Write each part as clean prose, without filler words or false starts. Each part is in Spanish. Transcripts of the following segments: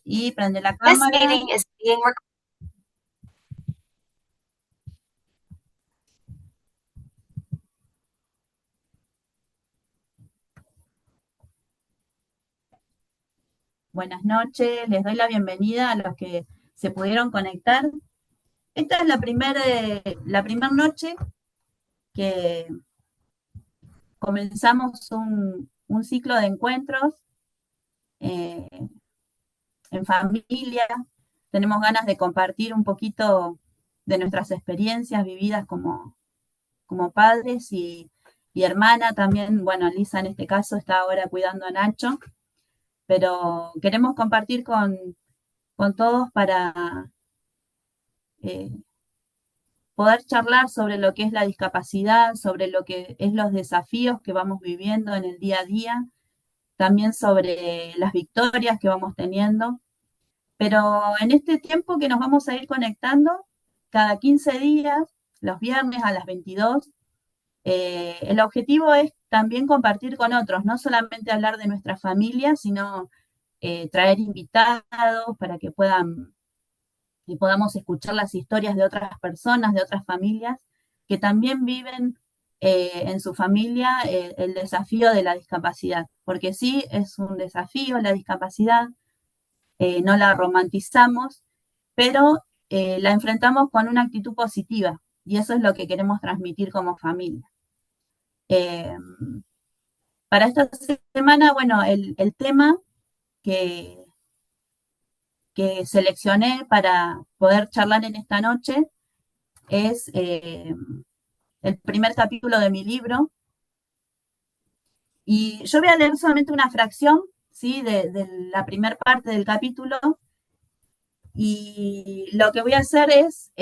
y prende la This cámara. meeting is being recorded. Buenas noches, les doy la bienvenida a los que se pudieron conectar. Esta es la primera noche que comenzamos un ciclo de encuentros eh, en familia. Tenemos ganas de compartir un poquito de nuestras experiencias vividas como padres y hermana también. Bueno, Lisa en este caso está ahora cuidando a Nacho, pero queremos compartir con todos para eh, poder charlar sobre lo que es la discapacidad, sobre lo que es los desafíos que vamos viviendo en el día a día, también sobre las victorias que vamos teniendo. Pero en este tiempo que nos vamos a ir conectando, cada 15 días, los viernes a las 22, el objetivo es también compartir con otros, no solamente hablar de nuestra familia, sino traer invitados para que podamos escuchar las historias de otras personas, de otras familias, que también viven en su familia el desafío de la discapacidad, porque sí es un desafío la discapacidad, no la romantizamos, pero la enfrentamos con una actitud positiva y eso es lo que queremos transmitir como familia. Eh, para esta semana, bueno, el tema que, que seleccioné para poder charlar en esta noche es el primer capítulo de mi libro. Y yo voy a leer solamente una fracción, ¿sí? De la primera parte del capítulo. Y lo que voy a hacer es,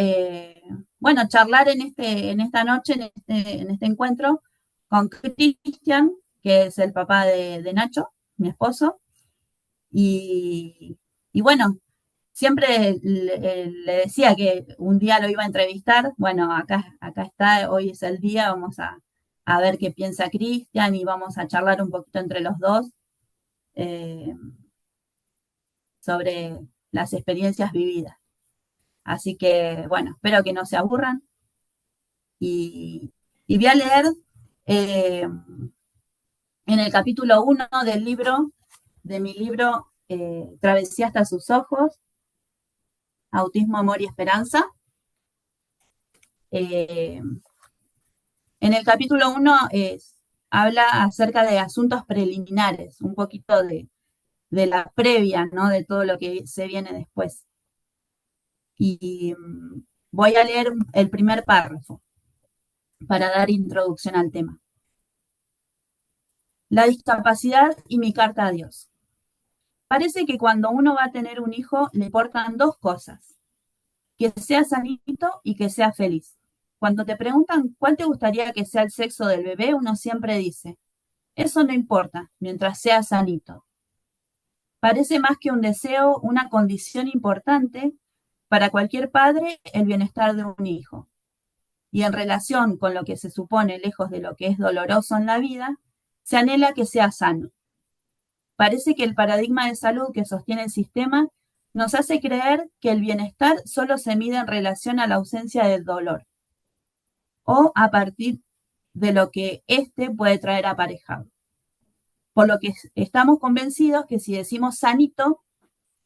bueno, charlar en esta noche, en este encuentro, con Cristian, que es el papá de Nacho, mi esposo. Y, y bueno, siempre le decía que un día lo iba a entrevistar. Bueno, acá está, hoy es el día, vamos a ver qué piensa Cristian y vamos a charlar un poquito entre los dos eh, sobre las experiencias vividas. Así que, bueno, espero que no se aburran y, y voy a leer eh, en el capítulo 1 del libro, de mi libro Travesía hasta sus ojos, Autismo, Amor y Esperanza. Eh, en el capítulo 1 habla acerca de asuntos preliminares, un poquito de la previa, ¿no? De todo lo que se viene después. Y voy a leer el primer párrafo para dar introducción al tema. La discapacidad y mi carta a Dios. Parece que cuando uno va a tener un hijo le importan dos cosas, que sea sanito y que sea feliz. Cuando te preguntan cuál te gustaría que sea el sexo del bebé, uno siempre dice, eso no importa, mientras sea sanito. Parece más que un deseo, una condición importante para cualquier padre el bienestar de un hijo. Y en relación con lo que se supone lejos de lo que es doloroso en la vida, se anhela que sea sano. Parece que el paradigma de salud que sostiene el sistema nos hace creer que el bienestar solo se mide en relación a la ausencia del dolor o a partir de lo que éste puede traer aparejado. Por lo que estamos convencidos que si decimos sanito,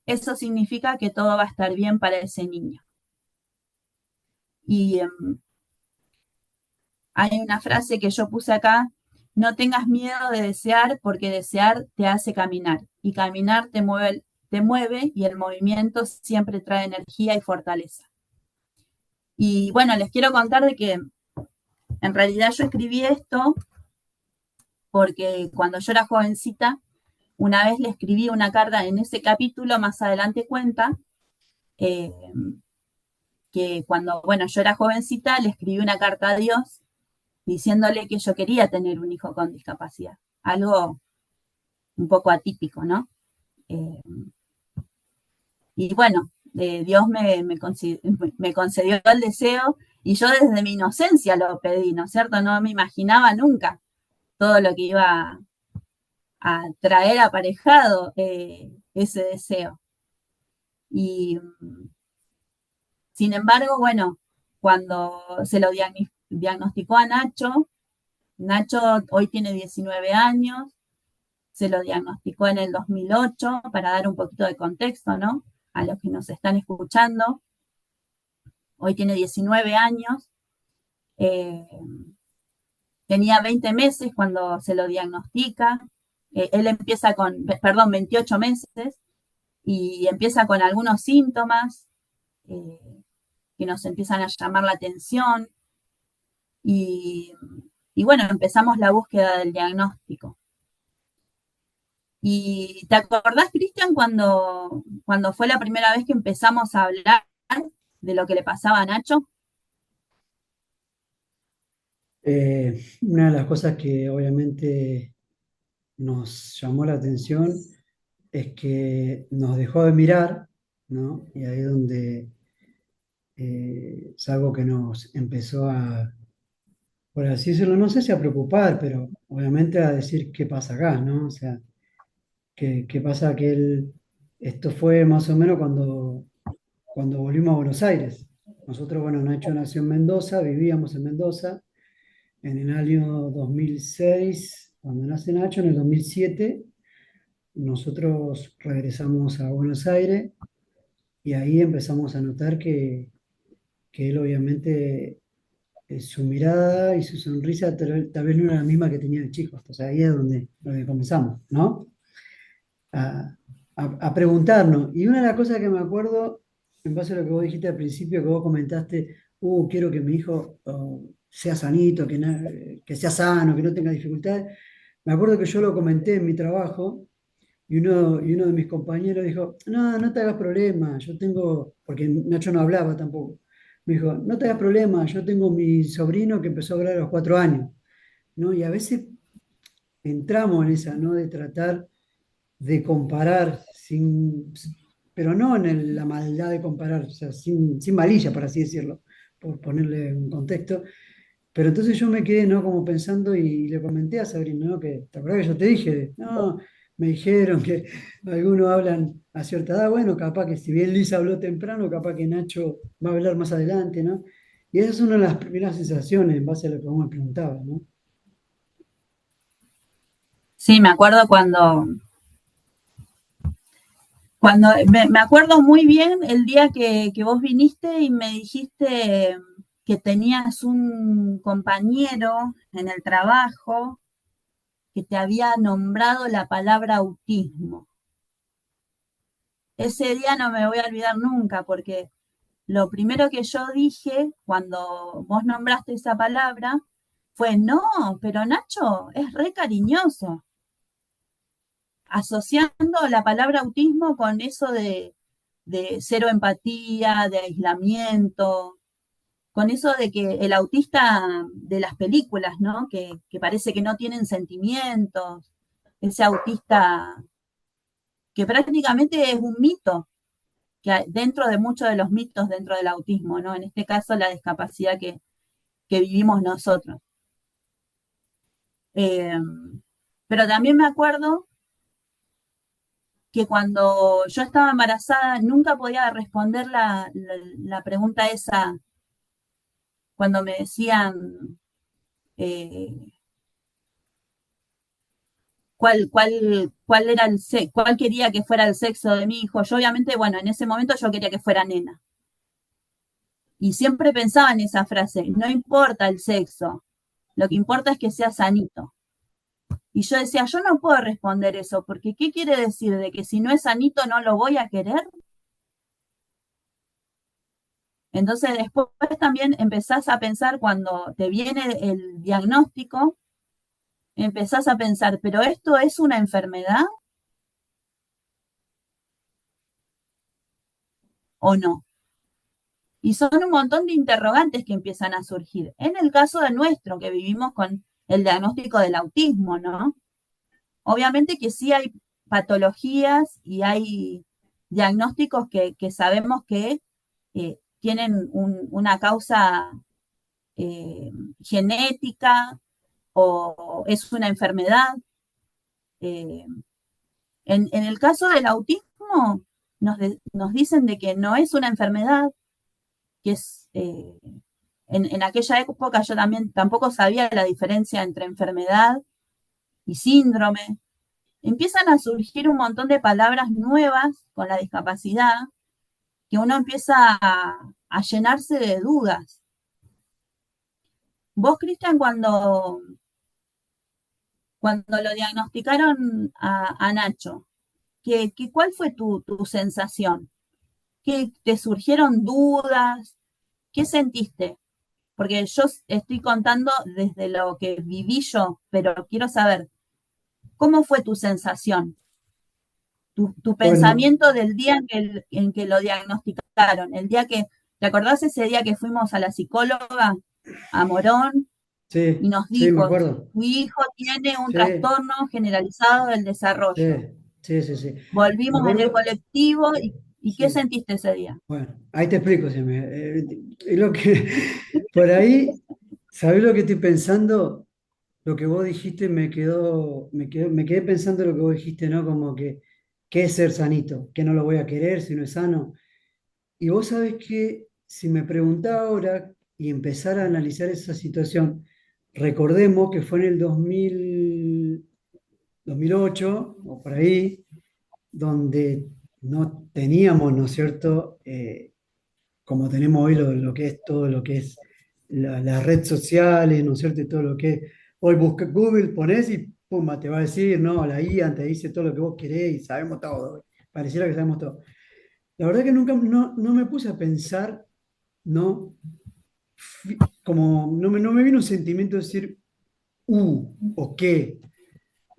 eso significa que todo va a estar bien para ese niño. Y hay una frase que yo puse acá, no tengas miedo de desear porque desear te hace caminar y caminar te mueve y el movimiento siempre trae energía y fortaleza. Y bueno, les quiero contar de que en realidad yo escribí esto porque cuando yo era jovencita, una vez le escribí una carta en ese capítulo, más adelante cuenta, eh, que cuando, bueno, yo era jovencita, le escribí una carta a Dios diciéndole que yo quería tener un hijo con discapacidad. Algo un poco atípico, ¿no? Eh, y bueno, Dios me concedió el deseo y yo desde mi inocencia lo pedí, ¿no es cierto? No me imaginaba nunca todo lo que iba a traer aparejado ese deseo. Y sin embargo, bueno, cuando se lo diagnosticó a Nacho, Nacho hoy tiene 19 años, se lo diagnosticó en el 2008, para dar un poquito de contexto, ¿no? A los que nos están escuchando. Hoy tiene 19 años, eh, tenía 20 meses cuando se lo diagnostica, él empieza con, perdón, 28 meses, y empieza con algunos síntomas eh, que nos empiezan a llamar la atención, y, y bueno, empezamos la búsqueda del diagnóstico. ¿Y te acordás, Cristian, cuando fue la primera vez que empezamos a hablar de lo que le pasaba a Nacho? Una de las cosas que obviamente nos llamó la atención es que nos dejó de mirar, ¿no? Y ahí es donde es algo que nos empezó a, por así decirlo, no sé si a preocupar, pero obviamente a decir qué pasa acá, ¿no? O sea, qué pasa que esto fue más o menos cuando volvimos a Buenos Aires. Nosotros, bueno, Nacho nació en Mendoza, vivíamos en Mendoza en el año 2006, cuando nace Nacho, en el 2007, nosotros regresamos a Buenos Aires y ahí empezamos a notar que él obviamente, su mirada y su sonrisa tal vez no era la misma que tenía de chico. Entonces ahí es donde comenzamos, ¿no? A, a preguntarnos. Y una de las cosas que me acuerdo, en base a lo que vos dijiste al principio, que vos comentaste, quiero que mi hijo sea sanito, que sea sano, que no tenga dificultades. Me acuerdo que yo lo comenté en mi trabajo y uno de mis compañeros dijo, no, no te hagas problema, yo tengo, porque Nacho no hablaba tampoco, me dijo, no te hagas problema, yo tengo mi sobrino que empezó a hablar a los 4 años, ¿no? Y a veces entramos en esa, ¿no? De tratar de comparar, pero no en la maldad de comparar, o sea, sin malilla, por así decirlo, por ponerle un contexto. Pero entonces yo me quedé, ¿no? Como pensando y le comenté a Sabrina, ¿no? Que, ¿te acuerdas que yo te dije? No, me dijeron que algunos hablan a cierta edad, bueno, capaz que si bien Lisa habló temprano, capaz que Nacho va a hablar más adelante, ¿no? Y esa es una de las primeras sensaciones en base a lo que vos me preguntabas, ¿no? Sí, me acuerdo cuando me acuerdo muy bien el día que vos viniste y me dijiste que tenías un compañero en el trabajo que te había nombrado la palabra autismo. Ese día no me voy a olvidar nunca porque lo primero que yo dije cuando vos nombraste esa palabra fue, no, pero Nacho es re cariñoso, asociando la palabra autismo con eso de cero empatía, de aislamiento, con eso de que el autista de las películas, ¿no? Que parece que no tienen sentimientos, ese autista que prácticamente es un mito, que dentro de muchos de los mitos dentro del autismo, ¿no? En este caso, la discapacidad que vivimos nosotros. Eh, pero también me acuerdo que cuando yo estaba embarazada nunca podía responder la pregunta esa cuando me decían eh, cuál era cuál quería que fuera el sexo de mi hijo. Yo obviamente, bueno, en ese momento yo quería que fuera nena. Y siempre pensaba en esa frase, no importa el sexo, lo que importa es que sea sanito. Y yo decía, yo no puedo responder eso, porque ¿qué quiere decir? ¿De que si no es sanito no lo voy a querer? Entonces después también empezás a pensar cuando te viene el diagnóstico, empezás a pensar, ¿pero esto es una enfermedad o no? Y son un montón de interrogantes que empiezan a surgir. En el caso de nuestro, que vivimos con el diagnóstico del autismo, ¿no? Obviamente que sí hay patologías y hay diagnósticos que sabemos que tienen una causa eh, genética o es una enfermedad. Eh, en el caso del autismo, nos dicen de que no es una enfermedad, que es, en aquella época yo también tampoco sabía la diferencia entre enfermedad y síndrome. Empiezan a surgir un montón de palabras nuevas con la discapacidad que uno empieza a llenarse de dudas. Vos, Cristian, cuando lo diagnosticaron a Nacho, ¿cuál fue tu sensación? ¿Qué, te surgieron dudas? ¿Qué sentiste? Porque yo estoy contando desde lo que viví yo, pero quiero saber, ¿cómo fue tu sensación? Tu Bueno, pensamiento del día en que lo diagnosticaron, el día que, ¿te acordás ese día que fuimos a la psicóloga, a Morón, y sí, nos sí, me dijo, acuerdo. tu hijo tiene un Sí, trastorno generalizado del sí, desarrollo? sí, sí, sí. Me Volvimos en el acuerdo, colectivo y ¿qué sí. sentiste ese día? Bueno, ahí te explico, es lo que, por ahí, ¿sabés lo que estoy pensando? Lo que vos dijiste me quedé pensando lo que vos dijiste, ¿no? Como que, ¿qué es ser sanito? ¿Que no lo voy a querer si no es sano? Y vos sabés que si me preguntaba ahora y empezar a analizar esa situación, recordemos que fue en el 2008 o por ahí, donde no teníamos, ¿no es cierto? Como tenemos hoy lo que es todo lo que es las redes sociales, ¿no es cierto? Y todo lo que es, hoy busca Google, pones y pumba, te va a decir, no, la IA te dice todo lo que vos querés y sabemos todo. Pareciera que sabemos todo. La verdad que nunca no me puse a pensar, ¿no? Como no me vino un sentimiento de decir, o qué,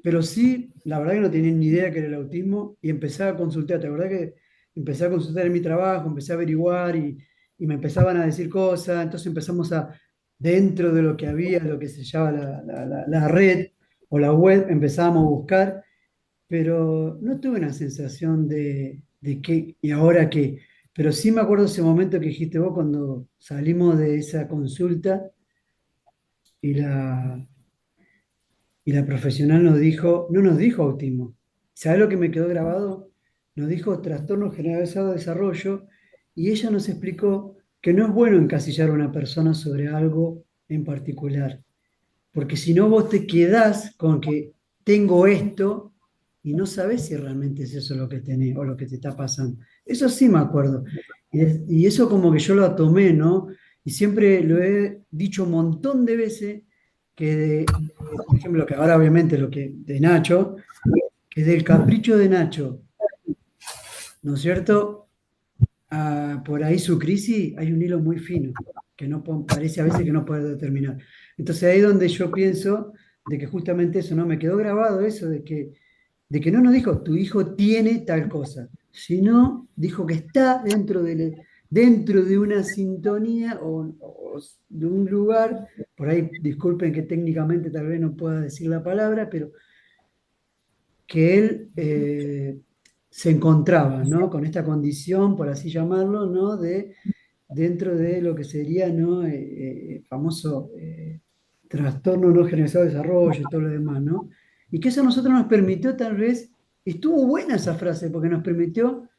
pero sí, la verdad que no tenía ni idea que era el autismo y empecé a consultar, la verdad que empecé a consultar en mi trabajo, empecé a averiguar y me empezaban a decir cosas, entonces empezamos a, dentro de lo que había, lo que se llama la red o la web, empezábamos a buscar, pero no tuve una sensación de qué y ahora qué, pero sí me acuerdo ese momento que dijiste vos cuando salimos de esa consulta y y la profesional nos dijo, no nos dijo autismo. ¿Sabes lo que me quedó grabado? Nos dijo trastorno generalizado de desarrollo y ella nos explicó que no es bueno encasillar a una persona sobre algo en particular, porque si no vos te quedás con que tengo esto y no sabés si realmente es eso lo que tenés o lo que te está pasando. Eso sí me acuerdo. Y eso como que yo lo tomé, ¿no? Y siempre lo he dicho un montón de veces que, por ejemplo, que ahora obviamente lo que de Nacho, que del capricho de Nacho, ¿no es cierto? Por ahí su crisis hay un hilo muy fino, que no parece a veces que no puede determinar. Entonces ahí es donde yo pienso de que justamente eso, ¿no? Me quedó grabado eso de que no nos dijo, tu hijo tiene tal cosa, sino dijo que está dentro de una sintonía o de un lugar, por ahí disculpen que técnicamente tal vez no pueda decir la palabra, pero que él se encontraba, ¿no? Con esta condición, por así llamarlo, ¿no? De dentro de lo que sería, ¿no? Famoso trastorno no generalizado de desarrollo y todo lo demás, ¿no? Y que eso a nosotros nos permitió tal vez, estuvo buena esa frase, porque nos permitió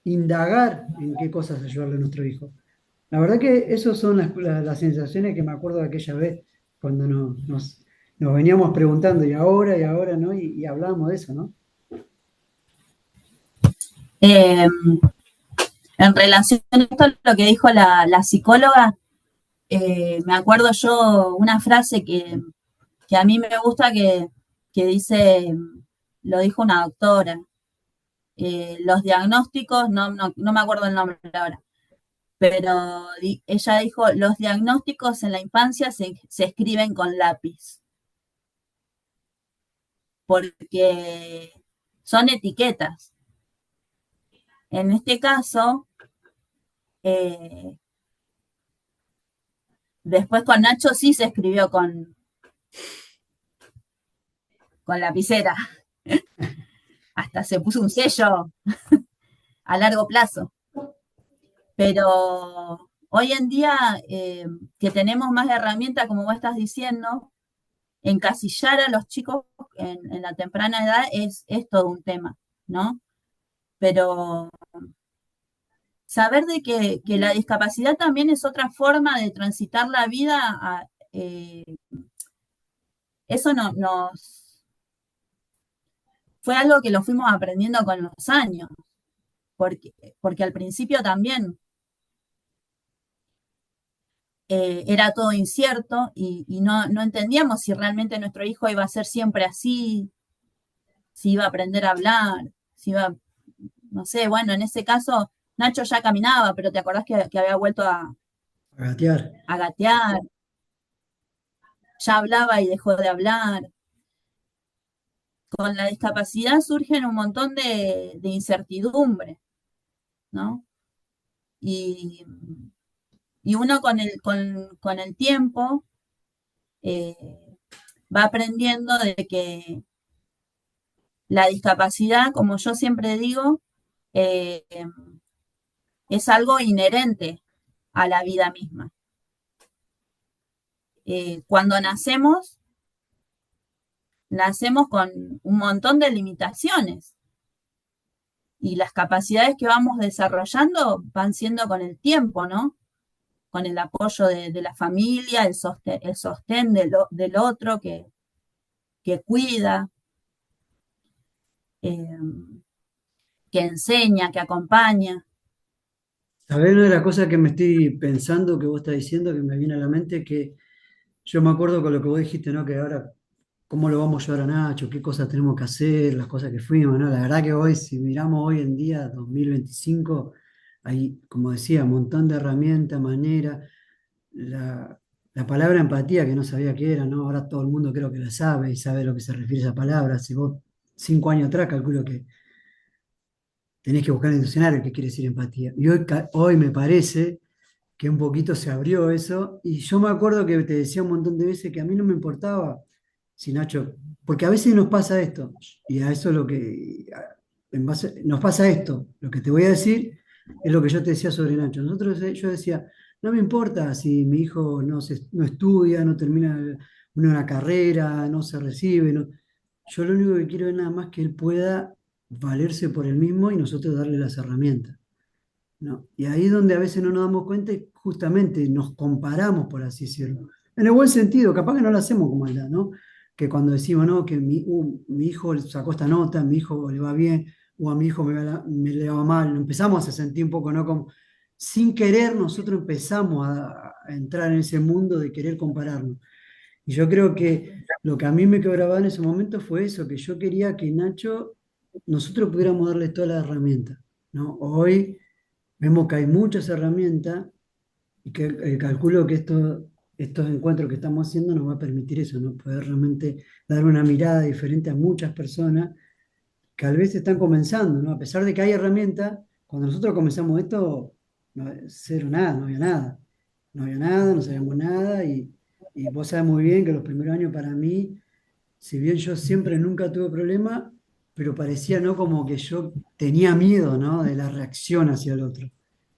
indagar en qué cosas ayudarle a nuestro hijo. La verdad que esas son las sensaciones que me acuerdo de aquella vez, cuando nos veníamos preguntando, y ahora, ¿no? Y hablábamos de eso, ¿no? Eh, en relación a esto, lo que dijo la psicóloga, me acuerdo yo una frase que a mí me gusta que dice, lo dijo una doctora, los diagnósticos, no me acuerdo el nombre ahora, pero ella dijo, los diagnósticos en la infancia se escriben con lápiz, porque son etiquetas. En este caso, eh, después con Nacho sí se escribió con lapicera, hasta se puso un sello a largo plazo. Pero hoy en día que tenemos más herramientas, como vos estás diciendo, encasillar a los chicos en la temprana edad es todo un tema, ¿no? pero saber de que la discapacidad también es otra forma de transitar la vida, eso fue algo que lo fuimos aprendiendo con los años, porque al principio también era todo incierto y no entendíamos si realmente nuestro hijo iba a ser siempre así, si iba a aprender a hablar, si iba, no sé, bueno, en ese caso Nacho ya caminaba, pero te acordás que había vuelto A gatear. a gatear, ya hablaba y dejó de hablar. Con la discapacidad surgen un montón de incertidumbre, ¿no? Y, y uno con el tiempo eh, va aprendiendo de que la discapacidad, como yo siempre digo, eh, es algo inherente a la vida misma. Cuando nacemos con un montón de limitaciones y las capacidades que vamos desarrollando van siendo con el tiempo, ¿no? Con el apoyo de la familia, el sostén del otro que cuida, eh, que enseña, que acompaña. ¿Sabés una de las cosas que me estoy pensando que vos estás diciendo, que me viene a la mente, que yo me acuerdo con lo que vos dijiste, ¿no? Que ahora, ¿cómo lo vamos a llevar a Nacho? ¿Qué cosas tenemos que hacer? Las cosas que fuimos, ¿no? La verdad que hoy, si miramos hoy en día, 2025, hay, como decía, un montón de herramientas, maneras. La, la palabra empatía, que no sabía qué era, ¿no? Ahora todo el mundo creo que la sabe y sabe a lo que se refiere esa palabra. Si vos 5 años atrás calculo que tenés que buscar en el diccionario qué quiere decir empatía. Y hoy, hoy me parece que un poquito se abrió eso, y yo me acuerdo que te decía un montón de veces que a mí no me importaba si Nacho, porque a veces nos pasa esto, y a eso lo que, nos pasa esto, lo que te voy a decir es lo que yo te decía sobre Nacho. Yo decía, no me importa si mi hijo no estudia, no termina una carrera, no se recibe, yo lo único que quiero es nada más que él pueda valerse por él mismo y nosotros darle las herramientas. ¿No? Y ahí es donde a veces no nos damos cuenta y justamente nos comparamos, por así decirlo. En el buen sentido, capaz que no lo hacemos con maldad, ¿no? Que cuando decimos, no, que mi hijo sacó esta nota, mi hijo le va bien, o a mi hijo me le va mal, empezamos a sentir un poco, ¿no? Como, sin querer, nosotros empezamos a entrar en ese mundo de querer compararnos. Y yo creo que lo que a mí me quedó grabado en ese momento fue eso, que yo quería que Nacho, nosotros pudiéramos darle todas las herramientas, ¿no? Hoy vemos que hay muchas herramientas y que calculo que estos encuentros que estamos haciendo nos va a permitir eso, ¿no? Poder realmente dar una mirada diferente a muchas personas que a veces están comenzando, ¿no? A pesar de que hay herramientas, cuando nosotros comenzamos esto, no, cero nada, no había nada. No había nada, no sabíamos nada y vos sabés muy bien que los primeros años para mí, si bien yo siempre nunca tuve problema, pero parecía, ¿no? Como que yo tenía miedo, ¿no? De la reacción hacia el otro,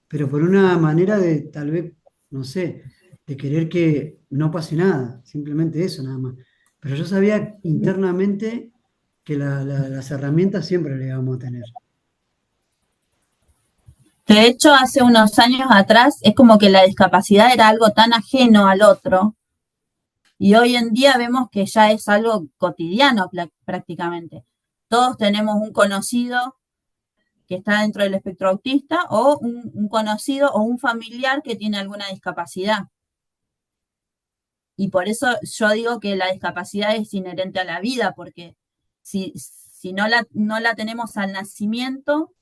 pero por una manera de tal vez, no sé, de querer que no pase nada, simplemente eso nada más. Pero yo sabía internamente que las herramientas siempre las íbamos a tener. De hecho, hace unos años atrás es como que la discapacidad era algo tan ajeno al otro y hoy en día vemos que ya es algo cotidiano prácticamente. Todos tenemos un conocido que está dentro del espectro autista o un conocido o un familiar que tiene alguna discapacidad. Y por eso yo digo que la discapacidad es inherente a la vida, porque si no la tenemos al nacimiento,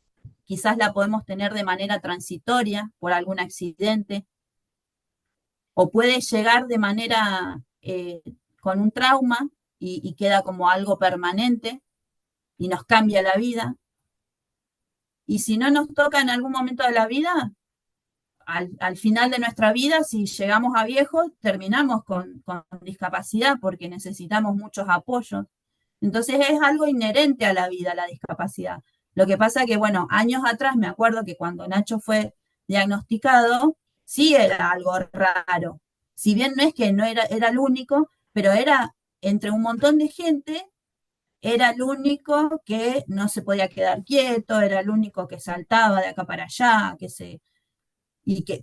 quizás la podemos tener de manera transitoria por algún accidente, o puede llegar de manera con un trauma y queda como algo permanente y nos cambia la vida. Y si no nos toca en algún momento de la vida, al final de nuestra vida, si llegamos a viejos, terminamos con discapacidad porque necesitamos muchos apoyos. Entonces es algo inherente a la vida, la discapacidad. Lo que pasa que, bueno, años atrás me acuerdo que cuando Nacho fue diagnosticado, sí era algo raro. Si bien no es que no era el único, pero era entre un montón de gente era el único que no se podía quedar quieto, era el único que saltaba de acá para allá, que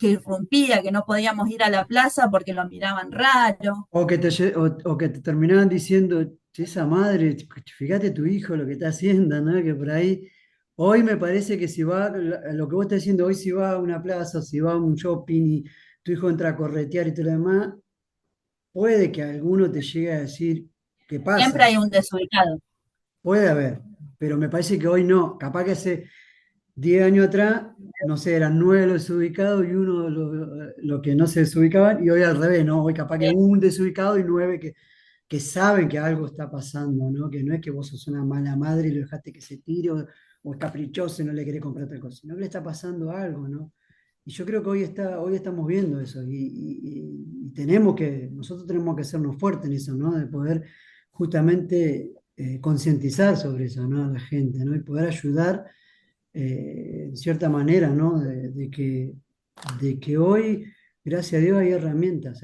irrumpía, que no podíamos ir a la plaza porque lo miraban raro. O que te terminaban diciendo, "Che, esa madre, fíjate tu hijo lo que está haciendo, ¿no? Que por ahí, hoy me parece que si va, lo que vos estás diciendo hoy, si va a una plaza, si va a un shopping y tu hijo entra a corretear y todo lo demás, puede que alguno te llegue a decir, ¿qué Siempre pasa? hay un desubicado. Puede haber, pero me parece que hoy no. Capaz que hace 10 años atrás, no sé, eran 9 los desubicados y uno los que no se desubicaban, y hoy al revés, ¿no? Hoy capaz que un desubicado y 9 que saben que algo está pasando, ¿no? Que no es que vos sos una mala madre y lo dejaste que se tire o es caprichoso y no le querés comprar otra cosa, sino que le está pasando algo, ¿no? Y yo creo que hoy estamos viendo eso y nosotros tenemos que hacernos fuertes en eso, ¿no? De poder justamente concientizar sobre eso, ¿no? A la gente, ¿no? Y poder ayudar en cierta manera, ¿no? De que hoy, gracias a Dios, hay herramientas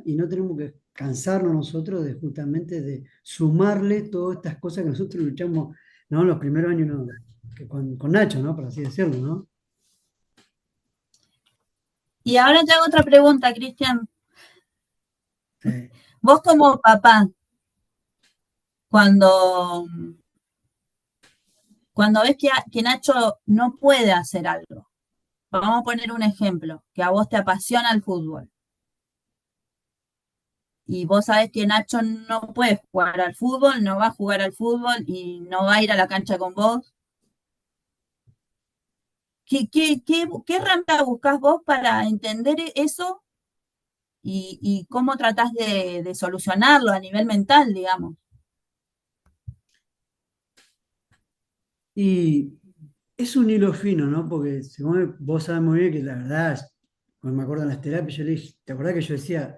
y no tenemos que cansarnos nosotros de justamente de sumarle todas estas cosas que nosotros luchamos, ¿no? En los primeros años, ¿no? Que con Nacho, ¿no? Por así decirlo, ¿no? Y ahora te hago otra pregunta, Cristian. Sí. Vos como papá, cuando, cuando ves que Nacho no puede hacer algo, vamos a poner un ejemplo, que a vos te apasiona el fútbol y vos sabés que Nacho no puede jugar al fútbol, no va a jugar al fútbol y no va a ir a la cancha con vos. ¿Qué herramienta buscás vos para entender eso y cómo tratás de solucionarlo a nivel mental, digamos? Y es un hilo fino, ¿no? Porque según vos sabés muy bien que la verdad, cuando me acuerdo en las terapias, yo le dije, ¿te acordás que yo decía,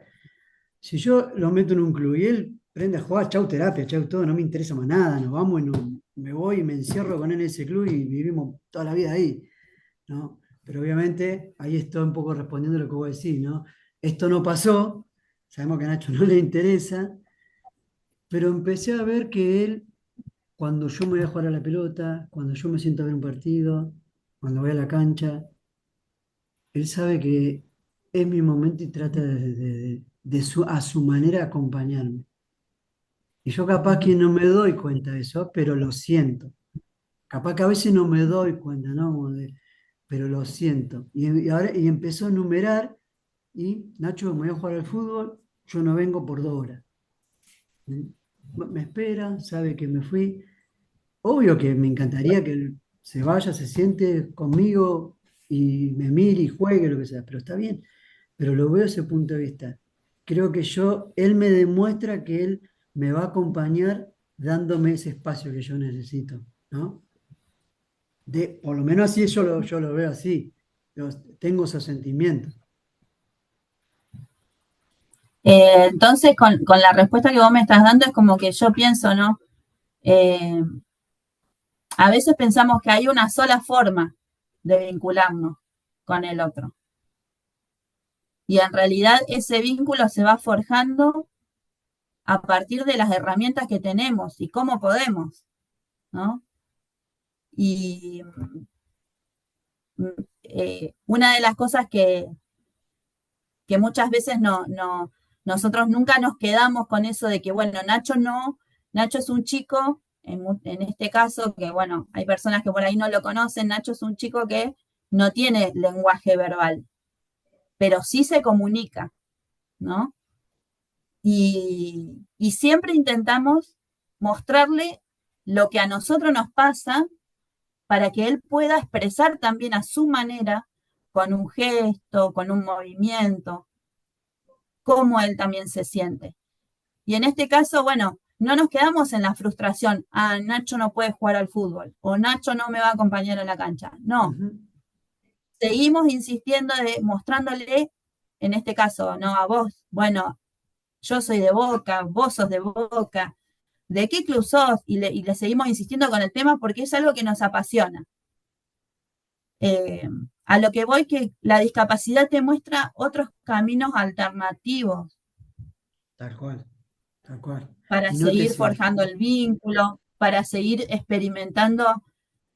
si yo lo meto en un club y él prende a jugar, chau terapia, chau todo, no me interesa más nada, nos vamos y me voy y me encierro con él en ese club y vivimos toda la vida ahí, ¿no? Pero obviamente ahí estoy un poco respondiendo a lo que vos decís, ¿no? Esto no pasó, sabemos que a Nacho no le interesa, pero empecé a ver que él, cuando yo me voy a jugar a la pelota, cuando yo me siento a ver un partido, cuando voy a la cancha, él sabe que es mi momento y trata a su manera acompañarme. Y yo capaz que no me doy cuenta de eso, pero lo siento. Capaz que a veces no me doy cuenta, ¿no? Pero lo siento. Y empezó a enumerar y Nacho, me voy a jugar al fútbol, yo no vengo por 2 horas. Me espera, sabe que me fui. Obvio que me encantaría que él se vaya, se siente conmigo y me mire y juegue, lo que sea, pero está bien. Pero lo veo desde ese punto de vista. Creo que él me demuestra que él me va a acompañar dándome ese espacio que yo necesito, ¿no? Por lo menos así yo lo veo así. Tengo esos sentimientos. Entonces, con la respuesta que vos me estás dando, es como que yo pienso, ¿no? Eh, a veces pensamos que hay una sola forma de vincularnos con el otro. Y en realidad ese vínculo se va forjando a partir de las herramientas que tenemos y cómo podemos, ¿no? Y una de las cosas que muchas veces nosotros nunca nos quedamos con eso de que, bueno, Nacho no, Nacho es un chico, en este caso, que bueno, hay personas que por ahí no lo conocen, Nacho es un chico que no tiene lenguaje verbal, pero sí se comunica, ¿no? Y siempre intentamos mostrarle lo que a nosotros nos pasa para que él pueda expresar también a su manera, con un gesto, con un movimiento, cómo él también se siente. Y en este caso, bueno, no nos quedamos en la frustración, ah, Nacho no puede jugar al fútbol o Nacho no me va a acompañar a la cancha. No, Ujú. seguimos insistiendo mostrándole, en este caso, no a vos, bueno, yo soy de Boca, vos sos de Boca, ¿de qué club sos? Y le seguimos insistiendo con el tema porque es algo que nos apasiona. Eh, a lo que voy que la discapacidad te muestra otros caminos alternativos. Tal cual. tal cual. para Y no te seguir cierres. forjando el vínculo, para seguir experimentando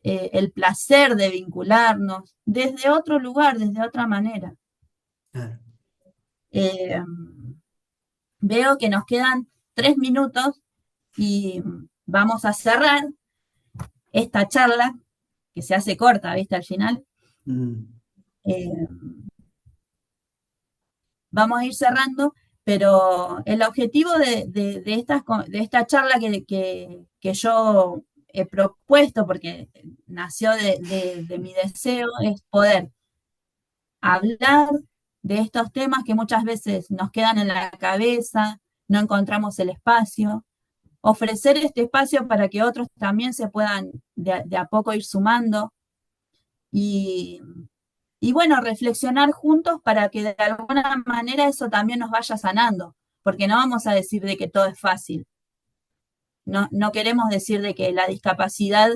el placer de vincularnos desde otro lugar, desde otra manera. Claro. Eh, Veo que nos quedan 3 minutos y vamos a cerrar esta charla, que se hace corta, ¿viste? Al final. Mm, Eh, Vamos a ir cerrando, pero el objetivo de esta charla que yo he propuesto, porque nació de mi deseo, es poder hablar de estos temas que muchas veces nos quedan en la cabeza, no encontramos el espacio, ofrecer este espacio para que otros también se puedan de a poco ir sumando y, y bueno, reflexionar juntos para que de alguna manera eso también nos vaya sanando, porque no vamos a decir de que todo es fácil, no, no queremos decir de que la discapacidad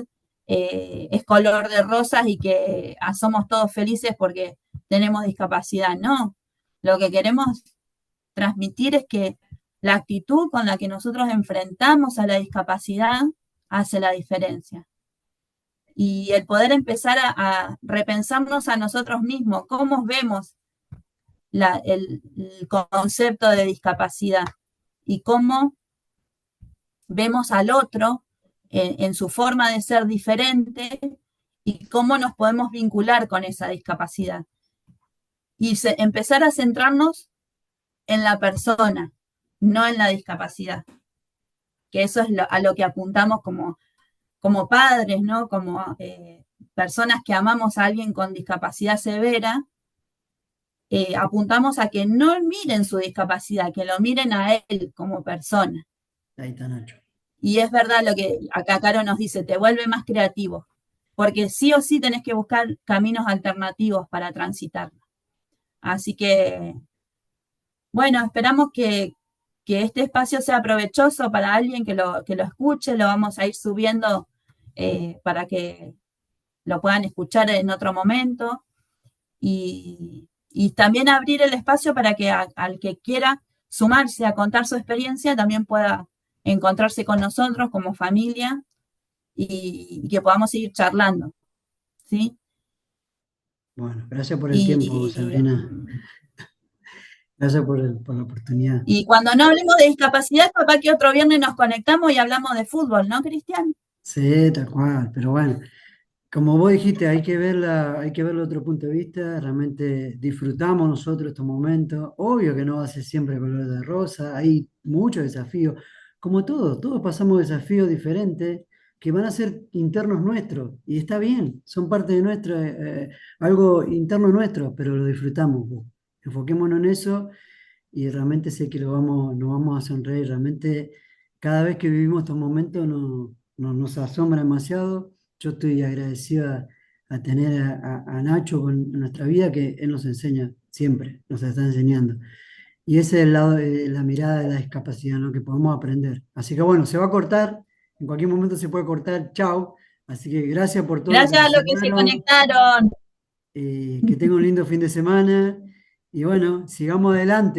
es color de rosas y que somos todos felices porque tenemos discapacidad, no, lo que queremos transmitir es que la actitud con la que nosotros enfrentamos a la discapacidad hace la diferencia. Y el poder empezar a repensarnos a nosotros mismos, cómo vemos el concepto de discapacidad y cómo vemos al otro en su forma de ser diferente y cómo nos podemos vincular con esa discapacidad. Y empezar a centrarnos en la persona, no en la discapacidad, que eso es a lo que apuntamos como padres, ¿no? Como personas que amamos a alguien con discapacidad severa, apuntamos a que no miren su discapacidad, que lo miren a él como persona. Ahí está Nacho. Y es verdad lo que acá Caro nos dice, te vuelve más creativo, porque sí o sí tenés que buscar caminos alternativos para transitar. Así que, bueno, esperamos que este espacio sea provechoso para alguien que lo escuche, lo vamos a ir subiendo para que lo puedan escuchar en otro momento y también abrir el espacio para que al que quiera sumarse a contar su experiencia también pueda encontrarse con nosotros como familia y que podamos seguir charlando, ¿sí? Bueno, gracias por el tiempo, Y, Sabrina. Gracias por la oportunidad. y cuando no hablemos de discapacidad, capaz que otro viernes nos conectamos y hablamos de fútbol, ¿no, Cristian? Sí, tal cual, pero bueno, como vos dijiste, hay que verlo de otro punto de vista, realmente disfrutamos nosotros estos momentos, obvio que no va a ser siempre color de rosa, hay muchos desafíos, como todos pasamos desafíos diferentes que van a ser internos nuestros, y está bien, son parte de nuestro, algo interno nuestro, pero lo disfrutamos, vos. Enfoquémonos en eso y realmente sé que nos vamos a sonreír. Realmente cada vez que vivimos estos momentos nos asombra demasiado. Yo estoy agradecido a tener a Nacho con nuestra vida que él nos enseña siempre, nos está enseñando. Y ese es el lado de la mirada de la discapacidad, ¿no? Que podemos aprender. Así que bueno, se va a cortar, en cualquier momento se puede cortar, chao. Así que gracias por todos los que Gracias se a los que se sumaron, conectaron. que tengan un lindo fin de semana y bueno, sigamos adelante.